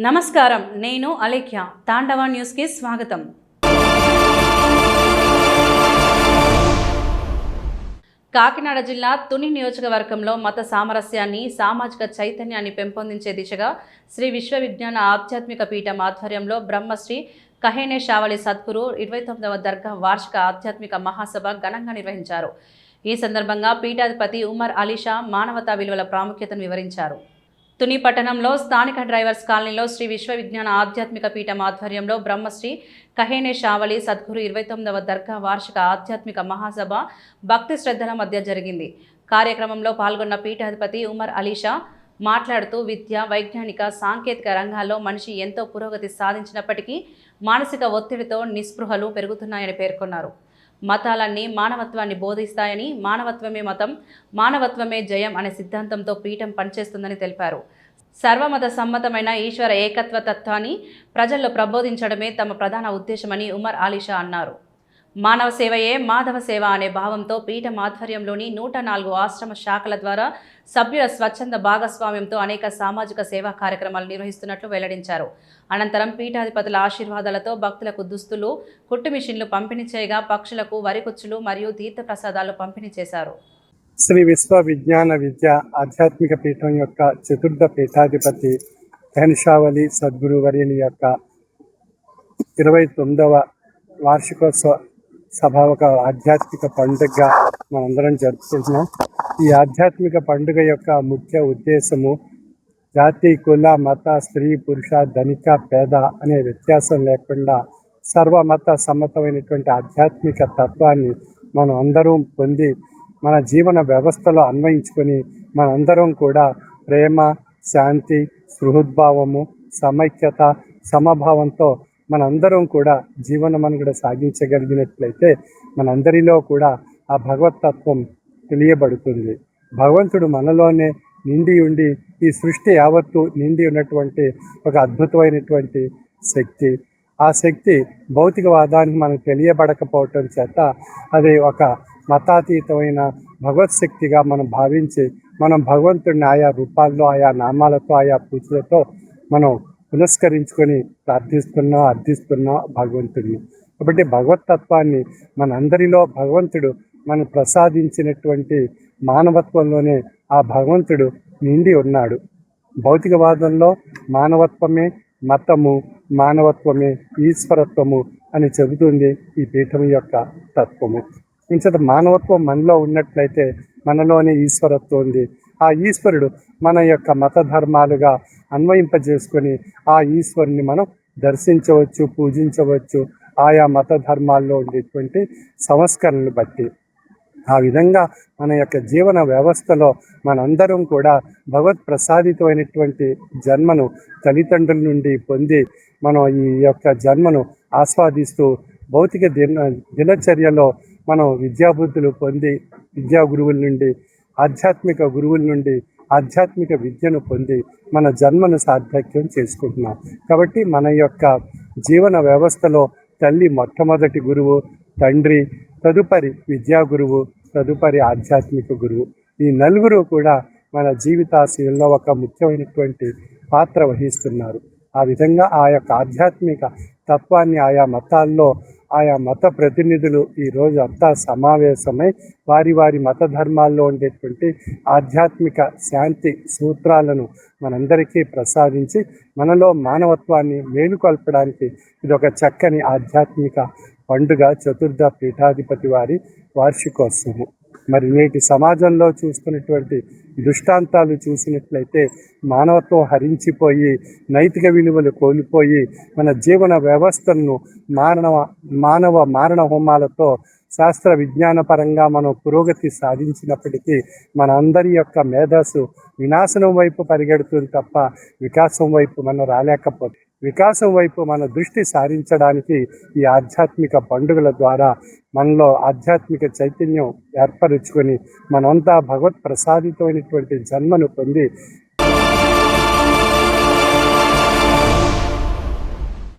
నమస్కారం, నేను అలేఖ్య. తాండవ న్యూస్కి స్వాగతం. కాకినాడ జిల్లా తుని నియోజకవర్గంలో మత సామరస్యాన్ని, సామాజిక చైతన్యాన్ని పెంపొందించే దిశగా శ్రీ విశ్వవిజ్ఞాన ఆధ్యాత్మిక పీఠం ఆధ్వర్యంలో బ్రహ్మశ్రీ కహేనే షావలి సద్గురు 29వ దర్గా వార్షిక ఆధ్యాత్మిక మహాసభ ఘనంగా నిర్వహించారు. ఈ సందర్భంగా పీఠాధిపతి ఉమర్ అలీషా మానవతా విలువల ప్రాముఖ్యతను వివరించారు. తుని పట్టణంలో స్థానిక డ్రైవర్స్ కాలనీలో శ్రీ విశ్వవిజ్ఞాన ఆధ్యాత్మిక పీఠం ఆధ్వర్యంలో బ్రహ్మశ్రీ కహేనే షావలి సద్గురు 29వ దర్గా వార్షిక ఆధ్యాత్మిక మహాసభ భక్తి శ్రద్ధల మధ్య జరిగింది. కార్యక్రమంలో పాల్గొన్న పీఠాధిపతి ఉమర్ అలీషా మాట్లాడుతూ విద్య, వైజ్ఞానిక, సాంకేతిక రంగాల్లో మనిషి ఎంతో పురోగతి సాధించినప్పటికీ మానసిక ఒత్తిడితో నిస్పృహలు పెరుగుతున్నాయని పేర్కొన్నారు. మతాలన్నీ మానవత్వాన్ని బోధిస్తాయని, మానవత్వమే మతం, మానవత్వమే జయం అనే సిద్ధాంతంతో పీఠం పనిచేస్తుందని తెలిపారు. సర్వమత సమ్మతమైన ఈశ్వర ఏకత్వ తత్వాన్ని ప్రజల్లో ప్రబోధించడమే తమ ప్రధాన ఉద్దేశమని ఉమర్ అలీషా అన్నారు. మానవ సేవయే మాధవ సేవ అనే భావంతో పీఠం ఆధ్వర్యంలోని 104 ఆశ్రమ శాఖల ద్వారా సభ్యుల స్వచ్ఛంద భాగస్వామ్యంతో అనేక సామాజిక సేవా కార్యక్రమాలు నిర్వహిస్తున్నట్లు వెల్లడించారు. అనంతరం పీఠాధిపతుల ఆశీర్వాదాలతో భక్తులకు దుస్తులు, కుట్టు మిషన్లు పంపిణీ చేయగా పక్షులకు వరికొచ్చులు మరియు తీర్థప్రసాదాలు పంపిణీ చేశారు. శ్రీ విశ్వ విజ్ఞాన విద్య ఆధ్యాత్మిక పీఠం యొక్క చతుర్థ పీఠాధిపతి కహేనే షావలి సద్గురు వర్యుని యొక్క 29వ వార్షికోత్సవ సభ ఒక ఆధ్యాత్మిక పండుగగా మనందరం జరుపుకుంటున్నాం. ఈ ఆధ్యాత్మిక పండుగ యొక్క ముఖ్య ఉద్దేశము జాతి, కుల, మత, స్త్రీ, పురుష, ధనిక, పేద అనే వ్యత్యాసం లేకుండా సర్వమత సమ్మతమైనటువంటి ఆధ్యాత్మిక తత్వాన్ని మనం అందరం పొంది మన జీవన వ్యవస్థలో అన్వయించుకొని మనందరం కూడా ప్రేమ, శాంతి, సృహద్భావము, సమైక్యత, సమభావంతో మనందరం కూడా జీవన మనుగడ సాగించగలిగినట్లయితే మనందరిలో కూడా ఆ భగవతత్వం తెలియబడుతుంది. భగవంతుడు మనలోనే నిండి ఉండి ఈ సృష్టి యావత్తు నిండి ఉన్నటువంటి ఒక అద్భుతమైనటువంటి శక్తి. ఆ శక్తి భౌతికవాదానికి మనకు తెలియబడకపోవటం చేత అది ఒక మతాతీతమైన భగవత్ శక్తిగా మనం భావించి మనం భగవంతుడిని ఆయా రూపాల్లో, ఆయా నామాలతో, ఆయా పూజలతో మనం పునస్కరించుకొని అర్థిస్తున్నాం భగవంతుడిని. కాబట్టి భగవతత్వాన్ని మనందరిలో భగవంతుడు మనం ప్రసాదించినటువంటి మానవత్వంలోనే ఆ భగవంతుడు నిండి ఉన్నాడు. భౌతికవాదంలో మానవత్వమే మతము, మానవత్వమే ఈశ్వరత్వము అని చెబుతుంది ఈ పీఠం యొక్క తత్వము. ఇంత మానవత్వం మనలో ఉన్నట్లయితే మనలోనే ఈశ్వరత్వం ఉంది. ఆ ఈశ్వరుడు మన యొక్క మత ధర్మాలుగా అన్వయింపజేసుకొని ఆ ఈశ్వరుని మనం దర్శించవచ్చు, పూజించవచ్చు ఆయా మత ధర్మాల్లో ఉండేటువంటి సంస్కరణలు బట్టి. ఆ విధంగా మన యొక్క జీవన వ్యవస్థలో మనందరం కూడా భగవత్ ప్రసాదితమైనటువంటి జన్మను తల్లిదండ్రుల నుండి పొంది మనం ఈ యొక్క జన్మను ఆస్వాదిస్తూ భౌతిక దినచర్యలో మనం విద్యాబుద్ధులు పొంది విద్యా గురువుల నుండి, ఆధ్యాత్మిక గురువుల నుండి ఆధ్యాత్మిక విద్యను పొంది మన జన్మను సార్థక్యం చేసుకుంటున్నాం. కాబట్టి మన యొక్క జీవన వ్యవస్థలో తల్లి మొట్టమొదటి గురువు, తండ్రి, తదుపరి విద్యా గురువు, తదుపరి ఆధ్యాత్మిక గురువు. ఈ నలుగురు కూడా మన జీవితాశయంలో ఒక ముఖ్యమైనటువంటి పాత్ర వహిస్తున్నారు. ఆ విధంగా ఆ యొక్క ఆధ్యాత్మిక తత్వాన్ని ఆయా మతాల్లో ఆయా మత ప్రతినిధులు ఈరోజు అంతా సమావేశమై వారి వారి మత ధర్మాల్లో ఉండేటువంటి ఆధ్యాత్మిక శాంతి సూత్రాలను మనందరికీ ప్రసాదించి మనలో మానవత్వాన్ని మేలుకొల్పడానికి ఇది ఒక చక్కని ఆధ్యాత్మిక పండుగ చతుర్థ పీఠాధిపతి వారి వార్షికోత్సవము. మరి నేటి సమాజంలో చూస్తున్నటువంటి దృష్టాంతాలు చూసినట్లయితే మానవత్వం హరించిపోయి నైతిక విలువలు కోల్పోయి మన జీవన వ్యవస్థను మానవ మారణ హోమాలతో శాస్త్ర విజ్ఞాన పరంగా మనం పురోగతి సాధించినప్పటికీ మన అందరి యొక్క మేధస్సు వినాశనం వైపు పరిగెడుతుంది తప్ప వికాసం వైపు మనం రాలేకపోతే వికాసం వైపు మన దృష్టి సారించడానికి ఈ ఆధ్యాత్మిక పండుగల ద్వారా మనలో ఆధ్యాత్మిక చైతన్యం ఏర్పరుచుకొని మనంతా భగవత్ ప్రసాదితమైనటువంటి జన్మను పొంది